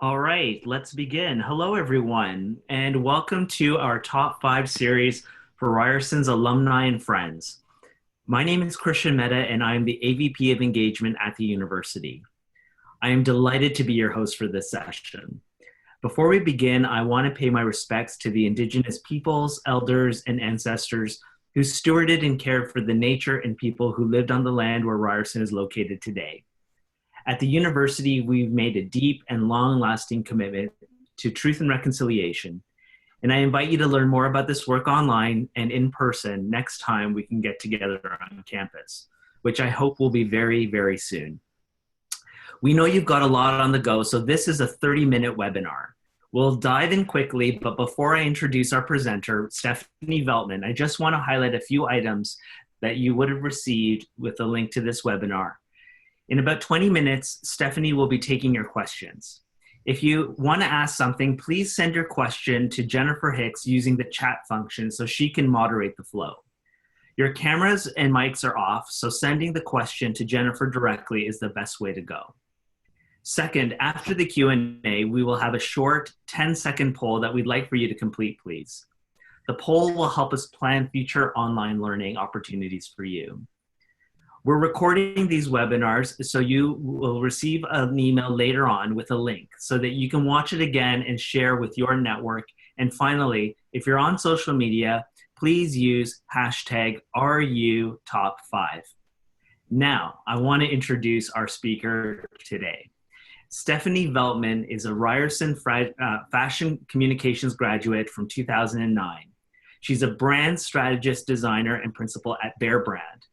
All right, let's begin. Hello, everyone, and welcome to our top five series for Ryerson's alumni and friends. My name is Christian Mehta, and I am the AVP of Engagement at the university. I am delighted to be your host for this session. Before we begin, I want to pay my respects to the Indigenous peoples, elders, and ancestors who stewarded and cared for the nature and people who lived on the land where Ryerson is located today. At the university, we've made a deep and long-lasting commitment to truth and reconciliation, and I invite you to learn more about this work online and in person next time we can get together on campus, which I hope will be very, very soon. We know you've got a lot on the go, so this is a 30-minute webinar. We'll dive in quickly, but before I introduce our presenter, Stephanie Veltmann, I just want to highlight a few items that you would have received with a link to this webinar. In about 20 minutes, Stephanie will be taking your questions. If you want to ask something, please send your question to Jennifer Hicks using the chat function so she can moderate the flow. Your cameras and mics are off, so sending the question to Jennifer directly is the best way to go. Second, after the Q&A, we will have a short 10-second poll that we'd like for you to complete, please. The poll will help us plan future online learning opportunities for you. We're recording these webinars, so you will receive an email later on with a link so that you can watch it again and share with your network. And finally, if you're on social media, please use hashtag #RUTop5. Now, I want to introduce our speaker today. Stephanie Veltmann is a Ryerson fashion communications graduate from 2009. She's a brand strategist, designer, and principal at Bear Brand.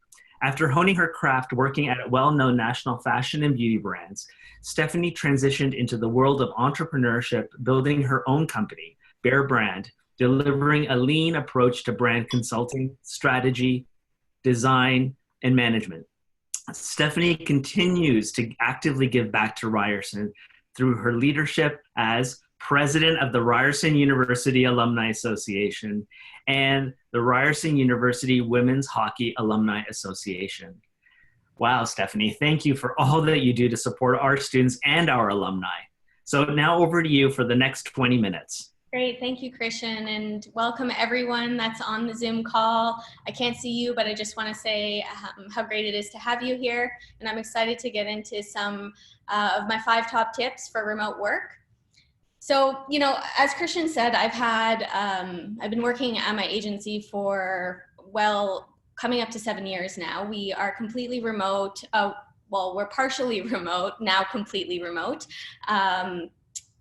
After honing her craft working at well-known national fashion and beauty brands, Stephanie transitioned into the world of entrepreneurship, building her own company, Bear Brand, delivering a lean approach to brand consulting, strategy, design, and management. Stephanie continues to actively give back to Ryerson through her leadership as president of the Ryerson University Alumni Association and the Ryerson University Women's Hockey Alumni Association. Wow, Stephanie, thank you for all that you do to support our students and our alumni. So now over to you for the next 20 minutes. Great, thank you, Christian, and welcome everyone that's on the Zoom call. I can't see you, but I just want to say how great it is to have you here, and I'm excited to get into some of my 5 top tips for remote work. So, you know, as Christian said, I've been working at my agency for, well, coming up to 7 years now. We are completely remote. Well, we're partially remote, now completely remote. And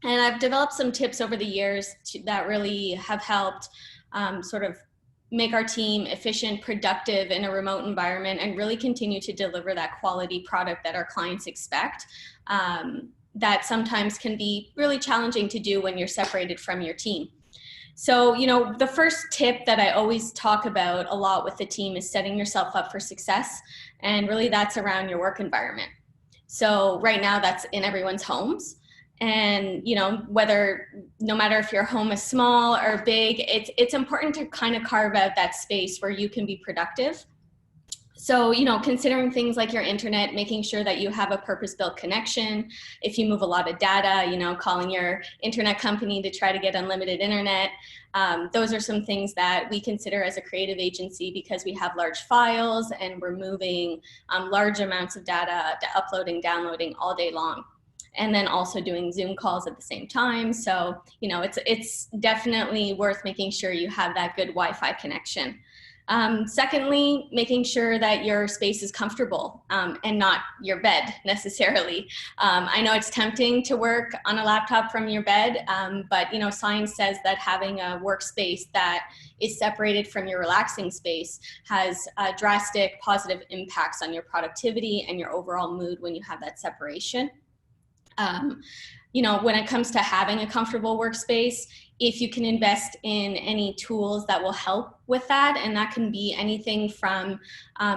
I've developed some tips over the years that really have helped sort of make our team efficient, productive in a remote environment, and really continue to deliver that quality product that our clients expect. That sometimes can be really challenging to do when you're separated from your team. So, you know, the first tip that I always talk about a lot with the team is setting yourself up for success. And really that's around your work environment. So right now that's in everyone's homes. And, you know, no matter if your home is small or big, it's important to kind of carve out that space where you can be productive. So, you know, considering things like your internet, making sure that you have a purpose-built connection. If you move a lot of data, you know, calling your internet company to try to get unlimited internet. Those are some things that we consider as a creative agency because we have large files and we're moving large amounts of data, uploading, downloading all day long. And then also doing Zoom calls at the same time. So, you know, it's definitely worth making sure you have that good Wi-Fi connection. Secondly, making sure that your space is comfortable and not your bed necessarily. I know it's tempting to work on a laptop from your bed, but you know, science says that having a workspace that is separated from your relaxing space has drastic positive impacts on your productivity and your overall mood when you have that separation. You know, when it comes to having a comfortable workspace, if you can invest in any tools that will help with that, and that can be anything from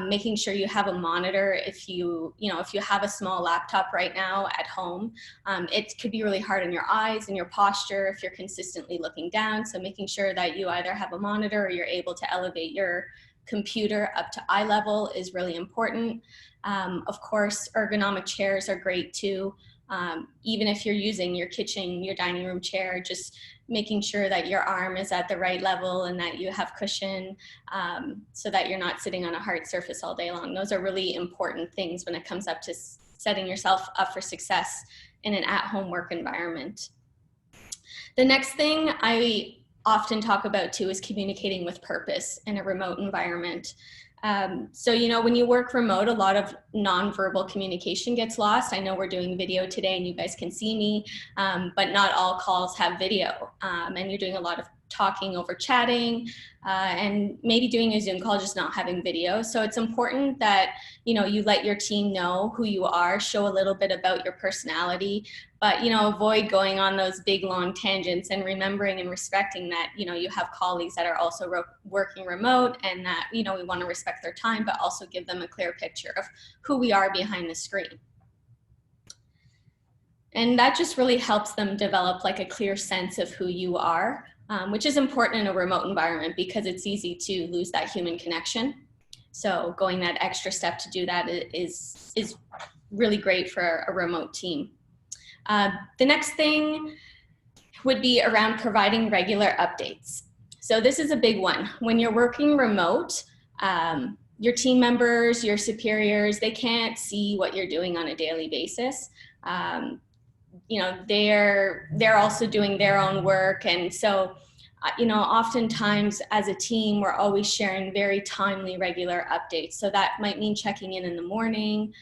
making sure you have a monitor. If you have a small laptop right now at home, it could be really hard on your eyes and your posture if you're consistently looking down. So making sure that you either have a monitor or you're able to elevate your computer up to eye level is really important. Of course, ergonomic chairs are great too. Even if you're using your kitchen, your dining room chair, just making sure that your arm is at the right level and that you have cushion, so that you're not sitting on a hard surface all day long. Those are really important things when it comes up to setting yourself up for success in an at-home work environment. The next thing I often talk about too is communicating with purpose in a remote environment. So, you know, when you work remote, a lot of nonverbal communication gets lost. I know we're doing video today and you guys can see me, but not all calls have video. And you're doing a lot of talking over chatting, and maybe doing a Zoom call, just not having video. So it's important that, you know, you let your team know who you are, show a little bit about your personality, but, you know, avoid going on those big long tangents, and remembering and respecting that, you know, you have colleagues that are also working remote, and that, you know, we want to respect their time, but also give them a clear picture of who we are behind the screen. And that just really helps them develop like a clear sense of who you are, which is important in a remote environment because it's easy to lose that human connection. So going that extra step to do that is really great for a remote team. The next thing would be around providing regular updates. So this is a big one. When you're working remote, your team members, your superiors, they can't see what you're doing on a daily basis. You know, they're also doing their own work. And so, you know, oftentimes as a team, we're always sharing very timely, regular updates. So that might mean checking in the morning,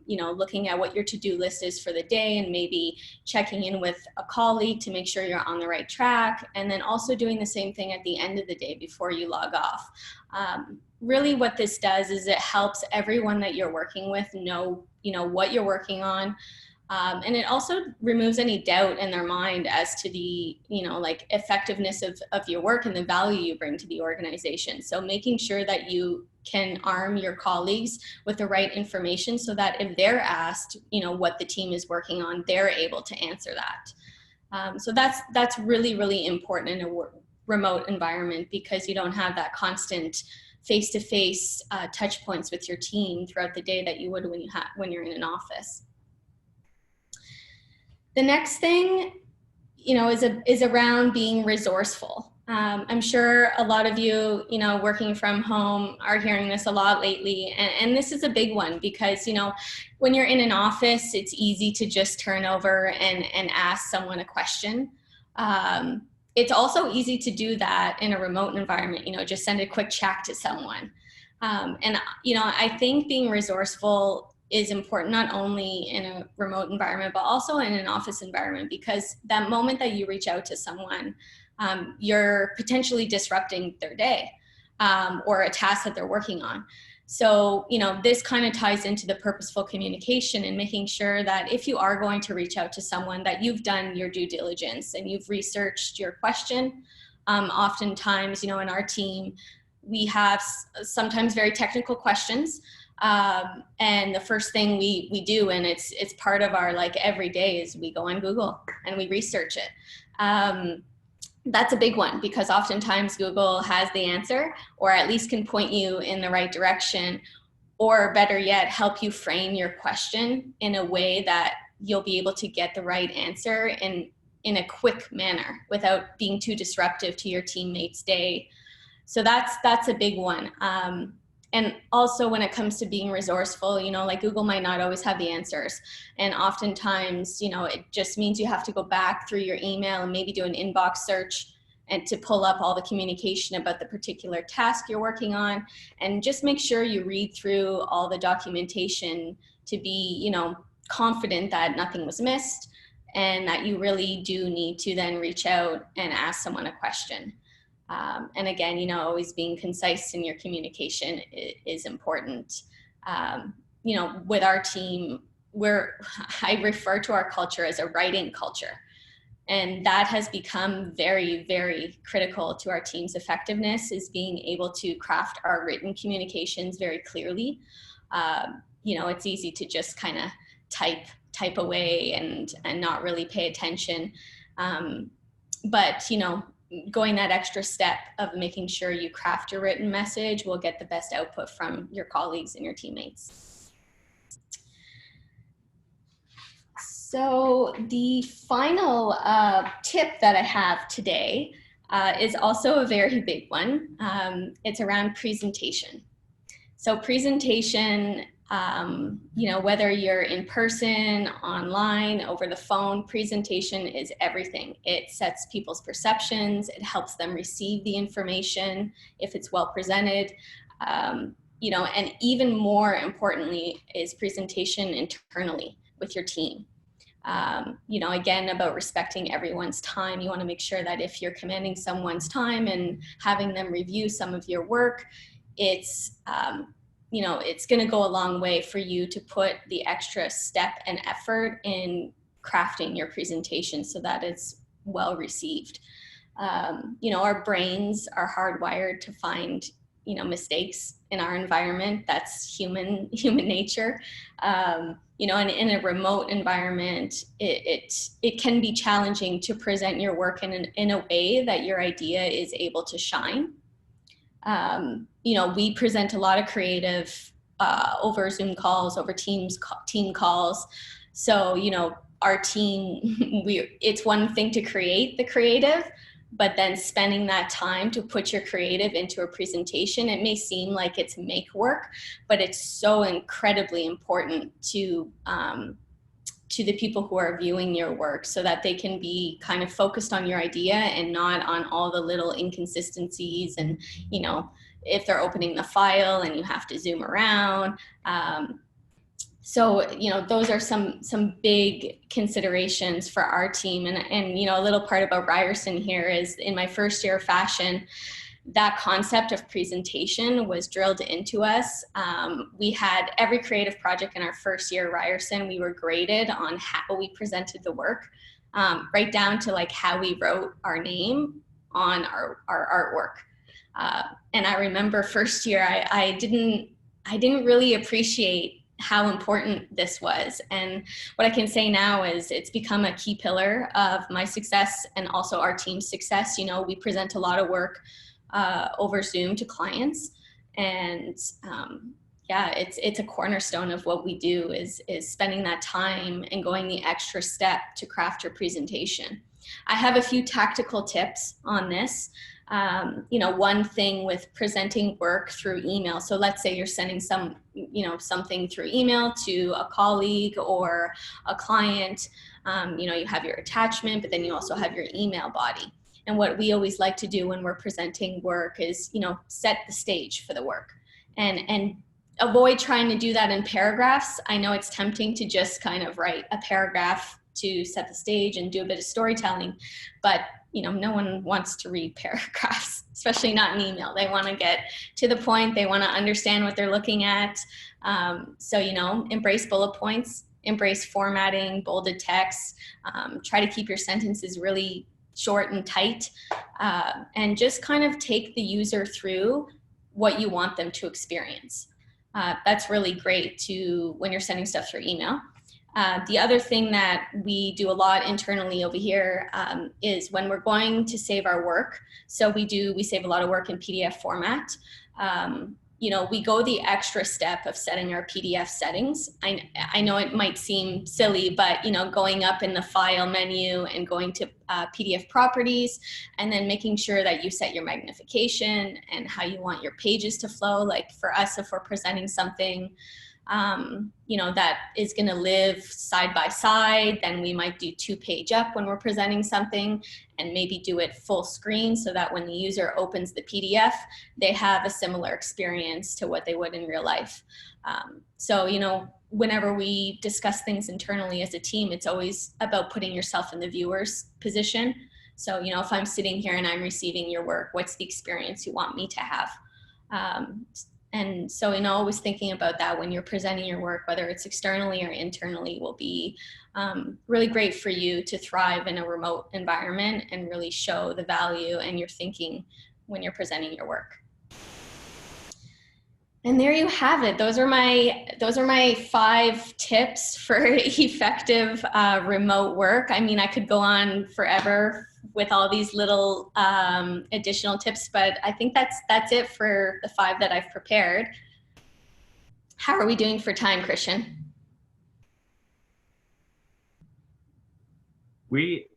you know, looking at what your to-do list is for the day, and maybe checking in with a colleague to make sure you're on the right track. And then also doing the same thing at the end of the day before you log off. Really what this does is it helps everyone that you're working with know, you know, what you're working on. And it also removes any doubt in their mind as to the, you know, like effectiveness of your work and the value you bring to the organization. So making sure that you can arm your colleagues with the right information so that if they're asked, you know, what the team is working on, they're able to answer that. So that's really, really important in a remote environment, because you don't have that constant face-to-face touch points with your team throughout the day that you would when you're in an office. The next thing, you know, is around being resourceful. I'm sure a lot of you, you know, working from home are hearing this a lot lately. And this is a big one because, you know, when you're in an office, it's easy to just turn over and ask someone a question. It's also easy to do that in a remote environment, you know, just send a quick chat to someone. And, you know, I think being resourceful is important not only in a remote environment, but also in an office environment, because that moment that you reach out to someone, you're potentially disrupting their day or a task that they're working on. So, you know, this kind of ties into the purposeful communication and making sure that if you are going to reach out to someone, that you've done your due diligence and you've researched your question. Oftentimes, you know, in our team, we have sometimes very technical questions. And the first thing we do, and it's part of our like every day, is we go on Google and we research it. That's a big one because oftentimes Google has the answer, or at least can point you in the right direction, or better yet, help you frame your question in a way that you'll be able to get the right answer in a quick manner without being too disruptive to your teammates' day. So that's a big one. And also when it comes to being resourceful, you know, like Google might not always have the answers. And oftentimes, you know, it just means you have to go back through your email and maybe do an inbox search and to pull up all the communication about the particular task you're working on. And just make sure you read through all the documentation to be, you know, confident that nothing was missed and that you really do need to then reach out and ask someone a question. And again, you know, always being concise in your communication is important. You know, with our team, I refer to our culture as a writing culture. And that has become very, very critical to our team's effectiveness, is being able to craft our written communications very clearly. You know, it's easy to just kind of type away and not really pay attention. But, you know, going that extra step of making sure you craft your written message will get the best output from your colleagues and your teammates. So the final tip that I have today is also a very big one. It's around presentation. So presentation, whether you're in person, online, over the phone, presentation is everything. It sets people's perceptions. It helps them receive the information if it's well presented. And even more importantly is presentation internally with your team. Again, about respecting everyone's time. You want to make sure that if you're commanding someone's time and having them review some of your work, it's going to go a long way for you to put the extra step and effort in crafting your presentation so that it's well received. Our brains are hardwired to find mistakes in our environment. That's human nature. And in a remote environment, it can be challenging to present your work in a way that your idea is able to shine. We present a lot of creative over Zoom calls, over team calls. So, our team, it's one thing to create the creative, but then spending that time to put your creative into a presentation, it may seem like it's make work, but it's so incredibly important to the people who are viewing your work so that they can be kind of focused on your idea and not on all the little inconsistencies and, if they're opening the file and you have to zoom around. So, those are some big considerations for our team. And a little part about Ryerson here is in my first year of fashion, that concept of presentation was drilled into us. We had every creative project in our first year at Ryerson. We were graded on how we presented the work, right down to like how we wrote our name on our artwork. And I remember first year, I didn't really appreciate how important this was. And what I can say now is it's become a key pillar of my success and also our team's success. We present a lot of work over Zoom to clients, and it's a cornerstone of what we do is spending that time and going the extra step to craft your presentation. I have a few tactical tips on this. One thing with presenting work through email. So let's say you're sending something through email to a colleague or a client. You have your attachment, but then you also have your email body. And what we always like to do when we're presenting work is, set the stage for the work and avoid trying to do that in paragraphs. I know it's tempting to just kind of write a paragraph to set the stage and do a bit of storytelling, but no one wants to read paragraphs, especially not in email. They want to get to the point. They want to understand what they're looking at. So, embrace bullet points, embrace formatting, bolded text, try to keep your sentences really short and tight, and just kind of take the user through what you want them to experience. That's really great when you're sending stuff through email. The other thing that we do a lot internally over here is when we're going to save our work. So we save a lot of work in PDF format. We go the extra step of setting our PDF settings. I know it might seem silly, but going up in the file menu and going to PDF properties, and then making sure that you set your magnification and how you want your pages to flow. Like for us, if we're presenting something that is going to live side by side, then we might do 2-page up when we're presenting something, and maybe do it full screen so that when the user opens the PDF, they have a similar experience to what they would in real life. So, whenever we discuss things internally as a team, it's always about putting yourself in the viewer's position. So, if I'm sitting here and I'm receiving your work, what's the experience you want me to have? And so, always thinking about that when you're presenting your work, whether it's externally or internally, will be really great for you to thrive in a remote environment and really show the value and your thinking when you're presenting your work. And there you have it. Those are my 5 tips for effective remote work. I mean, I could go on forever with all these little additional tips, but I think that's it for the 5 that I've prepared. How are we doing for time, Christian? We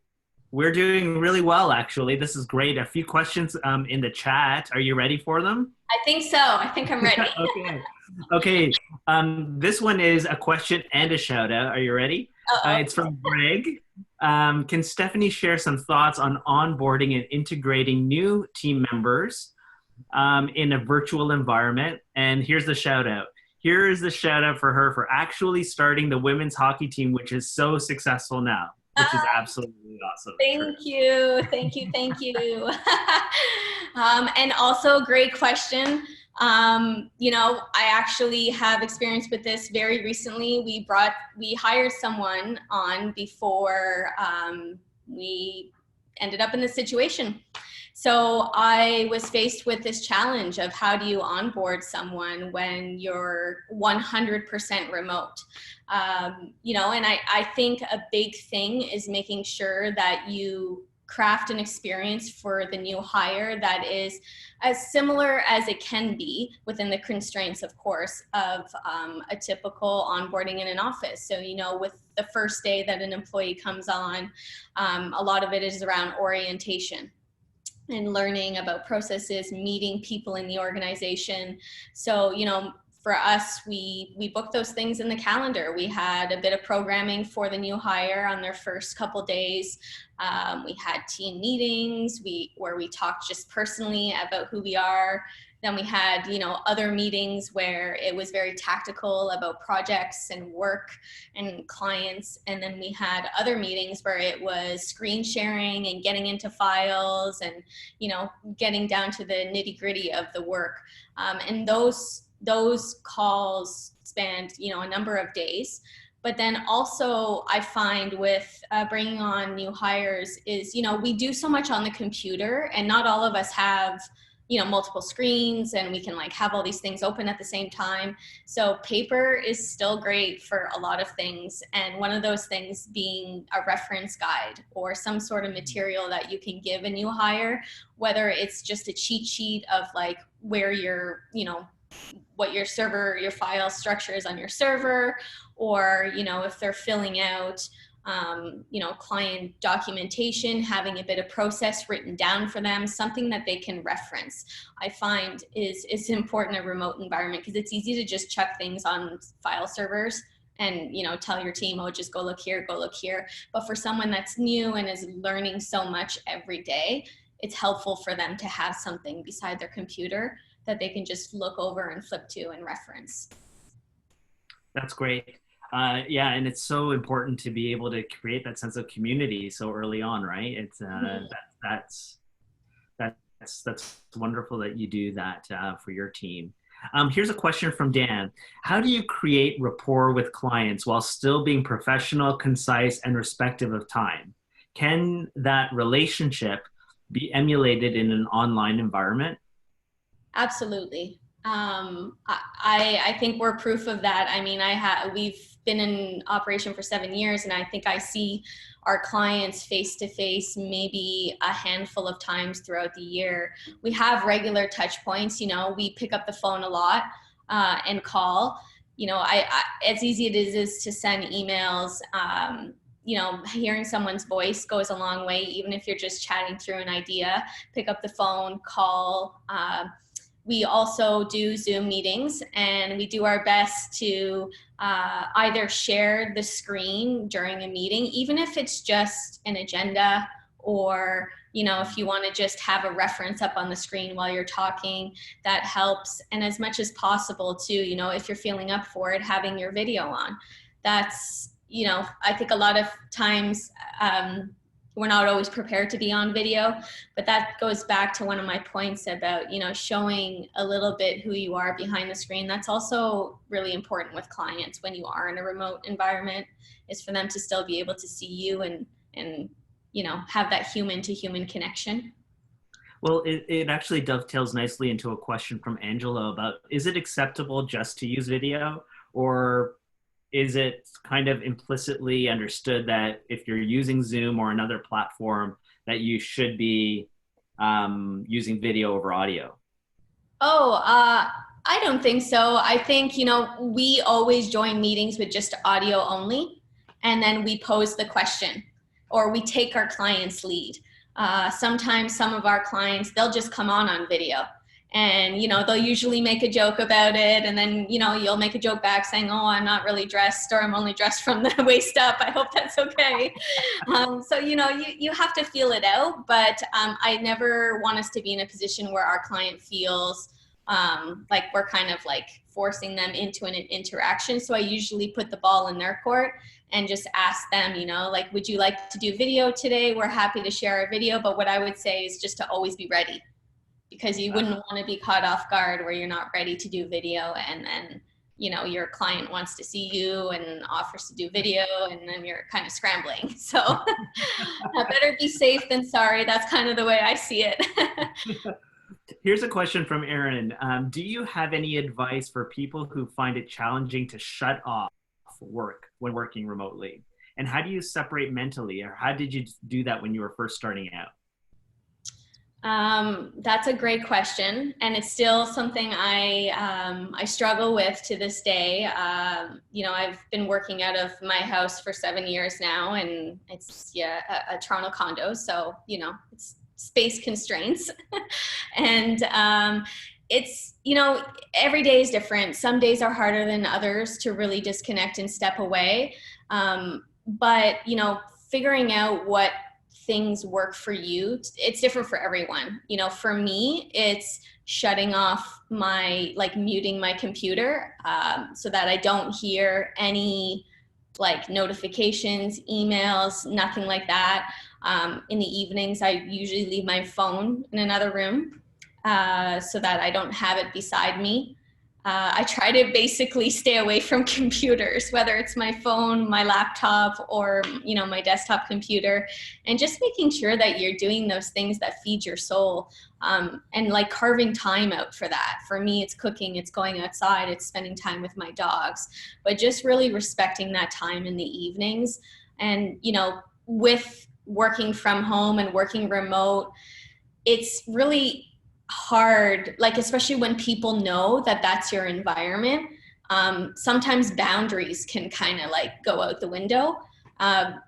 we're doing really well, actually. This is great. A few questions in the chat. Are you ready for them? I think so. I think I'm ready. Okay. Okay. This one is a question and a shout out. Are you ready? Uh-oh. It's from Greg. Can Stephanie share some thoughts on onboarding and integrating new team members in a virtual environment? And here's the shout out. Here is the shout out for her for actually starting the women's hockey team, which is so successful now, which is absolutely awesome. Thank you. Thank you. Thank you. And also, great question. I actually have experience with this very recently. We hired someone on before we ended up in this situation. So I was faced with this challenge of how do you onboard someone when you're 100% remote? And I think a big thing is making sure that you craft an experience for the new hire that is as similar as it can be within the constraints, of course, of a typical onboarding in an office. So, with the first day that an employee comes on, a lot of it is around orientation and learning about processes, meeting people in the organization. So, for us, we booked those things in the calendar. We had a bit of programming for the new hire on their first couple days. We had team meetings where we talked just personally about who we are. Then we had, other meetings where it was very tactical about projects and work and clients. And then we had other meetings where it was screen sharing and getting into files and, getting down to the nitty gritty of the work. And those calls spanned, a number of days. But then also I find with bringing on new hires is, we do so much on the computer and not all of us have, multiple screens and we can have all these things open at the same time. So paper is still great for a lot of things. And one of those things being a reference guide or some sort of material that you can give a new hire, whether it's just a cheat sheet of where your, what your file structure is on your server, or, if they're filling out, client documentation, having a bit of process written down for them, something that they can reference, I find is important in a remote environment because it's easy to just chuck things on file servers and, tell your team, oh, just go look here, go look here. But for someone that's new and is learning so much every day, it's helpful for them to have something beside their computer that they can just look over and flip to and reference. That's great. Yeah, and it's so important to be able to create that sense of community so early on, right? It's that's wonderful that you do that for your team. Here's a question from Dan. How do you create rapport with clients while still being professional, concise, and respectful of time? Can that relationship be emulated in an online environment? Absolutely. I think we're proof of that. I mean, we've been in operation for 7 years, and I think I see our clients face to face maybe a handful of times throughout the year. We have regular touch points. We pick up the phone a lot and call. As easy as it is to send emails. Hearing someone's voice goes a long way, even if you're just chatting through an idea. Pick up the phone, call. We also do Zoom meetings, and we do our best to either share the screen during a meeting, even if it's just an agenda, or, if you want to just have a reference up on the screen while you're talking, that helps. And as much as possible too, if you're feeling up for it, having your video on. That's, I think a lot of times, we're not always prepared to be on video, but that goes back to one of my points about, showing a little bit who you are behind the screen. That's also really important with clients when you are in a remote environment, is for them to still be able to see you and have that human to human connection. Well, it actually dovetails nicely into a question from Angela about, is it acceptable just to use video, or is it kind of implicitly understood that if you're using Zoom or another platform that you should be using video over audio? I don't think so. I think, we always join meetings with just audio only, and then we pose the question. or we take our client's lead. Sometimes some of our clients, they'll just come on video. And, they'll usually make a joke about it. And then, you'll make a joke back saying, oh, I'm not really dressed, or I'm only dressed from the waist up. I hope that's okay. So, you have to feel it out. But I never want us to be in a position where our client feels like we're kind of like forcing them into an interaction. So I usually put the ball in their court and just ask them, like, would you like to do video today? We're happy to share a video. But what I would say is just to always be ready, because you wouldn't want to be caught off guard where you're not ready to do video, and then, your client wants to see you and offers to do video, and then you're kind of scrambling. So better be safe than sorry. That's kind of the way I see it. Here's a question from Aaron. Do you have any advice for people who find it challenging to shut off work when working remotely? And how do you separate mentally, or how did you do that when you were first starting out? That's a great question, and it's still something I struggle with to this day. I've been working out of my house for 7 years now, and it's a Toronto condo, so it's space constraints, and it's every day is different. Some days are harder than others to really disconnect and step away, but figuring out what things work for you, it's different for everyone. For me, it's shutting off muting my computer, so that I don't hear any notifications, emails, nothing like that. In the evenings, I usually leave my phone in another room, so that I don't have it beside me. I try to basically stay away from computers, whether it's my phone, my laptop, or my desktop computer, and just making sure that you're doing those things that feed your soul, and carving time out for that. For me, it's cooking, it's going outside, it's spending time with my dogs, but just really respecting that time in the evenings. And with working from home and working remote, it's really hard, especially when people know that that's your environment. Sometimes boundaries can kind of go out the window.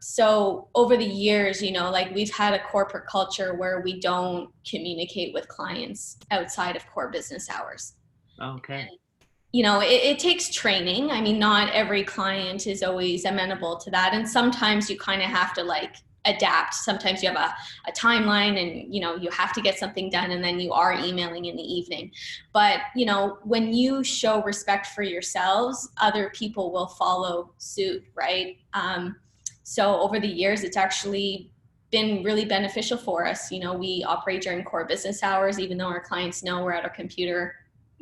So over the years, we've had a corporate culture where we don't communicate with clients outside of core business hours. Okay. And, it takes training. I mean, not every client is always amenable to that. And sometimes you kind of have to adapt. Sometimes you have a timeline, and you have to get something done, and then you are emailing in the evening. But when you show respect for yourselves, other people will follow suit, right? So over the years, it's actually been really beneficial for us. We operate during core business hours, even though our clients know we're at our computer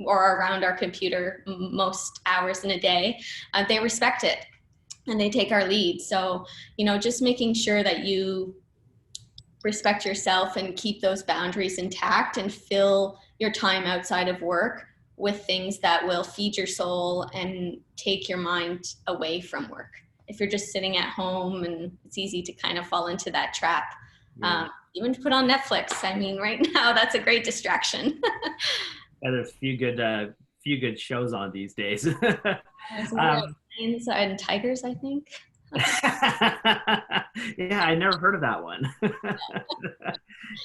or around our computer most hours in a day. They respect it, and they take our lead. So, just making sure that you respect yourself and keep those boundaries intact, and fill your time outside of work with things that will feed your soul and take your mind away from work. If you're just sitting at home, and it's easy to kind of fall into that trap. Yeah. Even to put on Netflix. I mean, right now, that's a great distraction. Yeah, there's a few good shows on these days. Lions and tigers, I think. Yeah, I never heard of that one.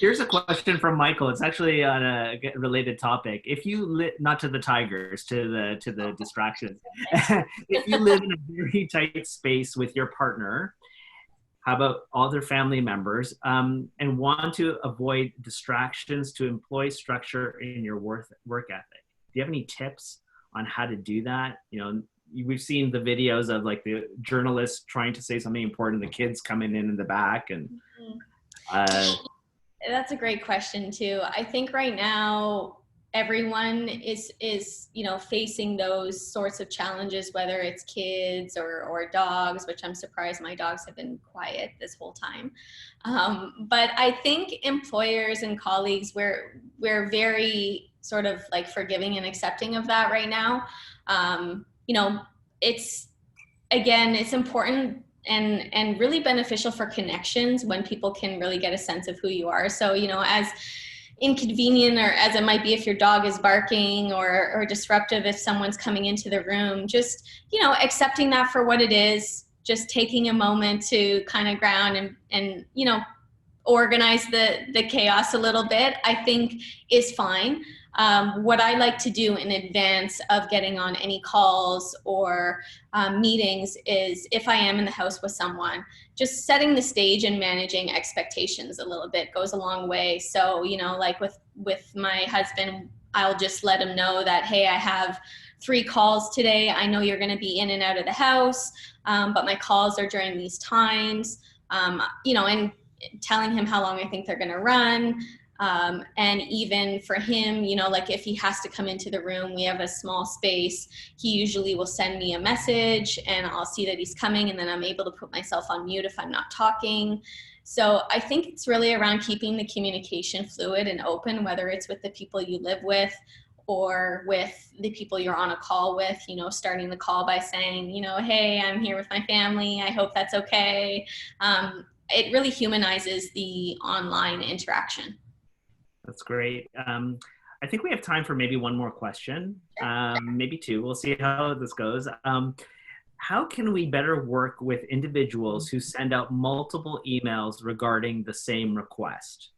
Here's a question from Michael. It's actually on a related topic. If you not to the tigers, to the distractions. If you live in a very tight space with your partner, how about other family members, and want to avoid distractions to employ structure in your work ethic? Do you have any tips on how to do that? We've seen the videos of the journalist trying to say something important, the kids coming in the back, and that's a great question too. I think right now everyone is facing those sorts of challenges, whether it's kids or dogs, which I'm surprised my dogs have been quiet this whole time. But I think employers and colleagues, we're very sort of forgiving and accepting of that right now. It's important and really beneficial for connections when people can really get a sense of who you are. So, as inconvenient or as it might be if your dog is barking or disruptive if someone's coming into the room, just, accepting that for what it is, just taking a moment to kind of ground and organize the chaos a little bit, I think is fine. What I like to do in advance of getting on any calls or meetings is, if I am in the house with someone, just setting the stage and managing expectations a little bit goes a long way. So, like with my husband, I'll just let him know that, hey, I have 3 calls today. I know you're going to be in and out of the house, but my calls are during these times, and telling him how long I think they're going to run. And even for him, like if he has to come into the room, we have a small space. He usually will send me a message and I'll see that he's coming, and then I'm able to put myself on mute if I'm not talking. So I think it's really around keeping the communication fluid and open, whether it's with the people you live with or with the people you're on a call with, starting the call by saying, hey, I'm here with my family. I hope that's okay. It really humanizes the online interaction. That's great. I think we have time for maybe one more question, maybe 2. We'll see how this goes. How can we better work with individuals who send out multiple emails regarding the same request?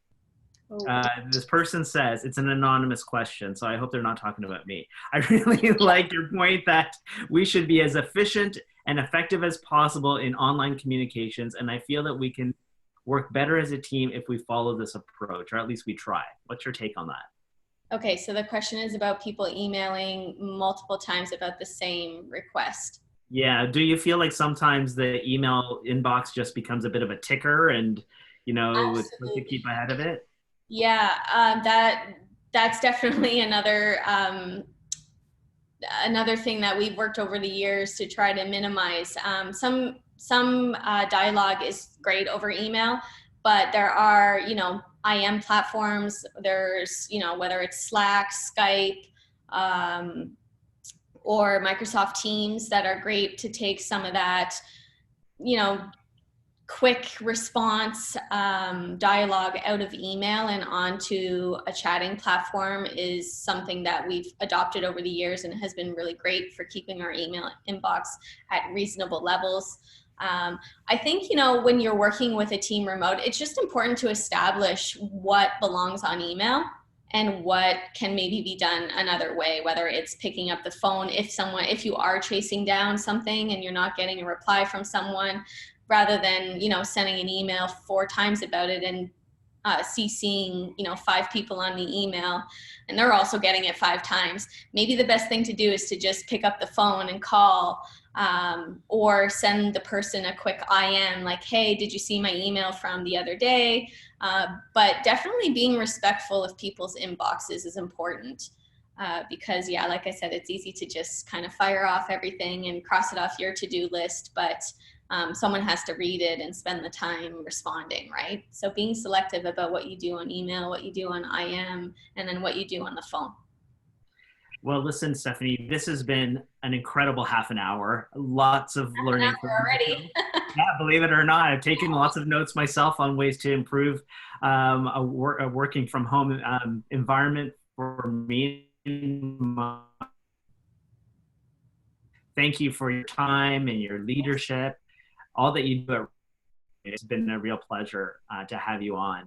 This person says, it's an anonymous question, so I hope they're not talking about me. I really like your point that we should be as efficient and effective as possible in online communications, and I feel that we can work better as a team if we follow this approach, or at least we try. What's your take on that? Okay, so the question is about people emailing multiple times about the same request. Yeah, do you feel like sometimes the email inbox just becomes a bit of a ticker and, it's supposed to keep ahead of it? Yeah, that's definitely another thing that we've worked over the years to try to minimize. Some dialogue is great over email, but there are, IM platforms. There's, whether it's Slack, Skype, or Microsoft Teams that are great to take some of that, quick response dialogue out of email and onto a chatting platform is something that we've adopted over the years and has been really great for keeping our email inbox at reasonable levels. I think, when you're working with a team remote, it's just important to establish what belongs on email and what can maybe be done another way, whether it's picking up the phone if you are chasing down something and you're not getting a reply from someone, rather than, sending an email 4 times about it and CCing, 5 people on the email, and they're also getting it 5 times. Maybe the best thing to do is to just pick up the phone and call, or send the person a quick IM like, hey, did you see my email from the other day? But definitely being respectful of people's inboxes is important. Because like I said, it's easy to just kind of fire off everything and cross it off your to-do list, but someone has to read it and spend the time responding, right? So being selective about what you do on email, what you do on IM, and then what you do on the phone. Well, listen, Stephanie, this has been an incredible half an hour. Lots of learning already. Yeah, believe it or not, I've taken lots of notes myself on ways to improve a working from home environment for me. Thank you for your time and your leadership, all that you do. It's been a real pleasure to have you on.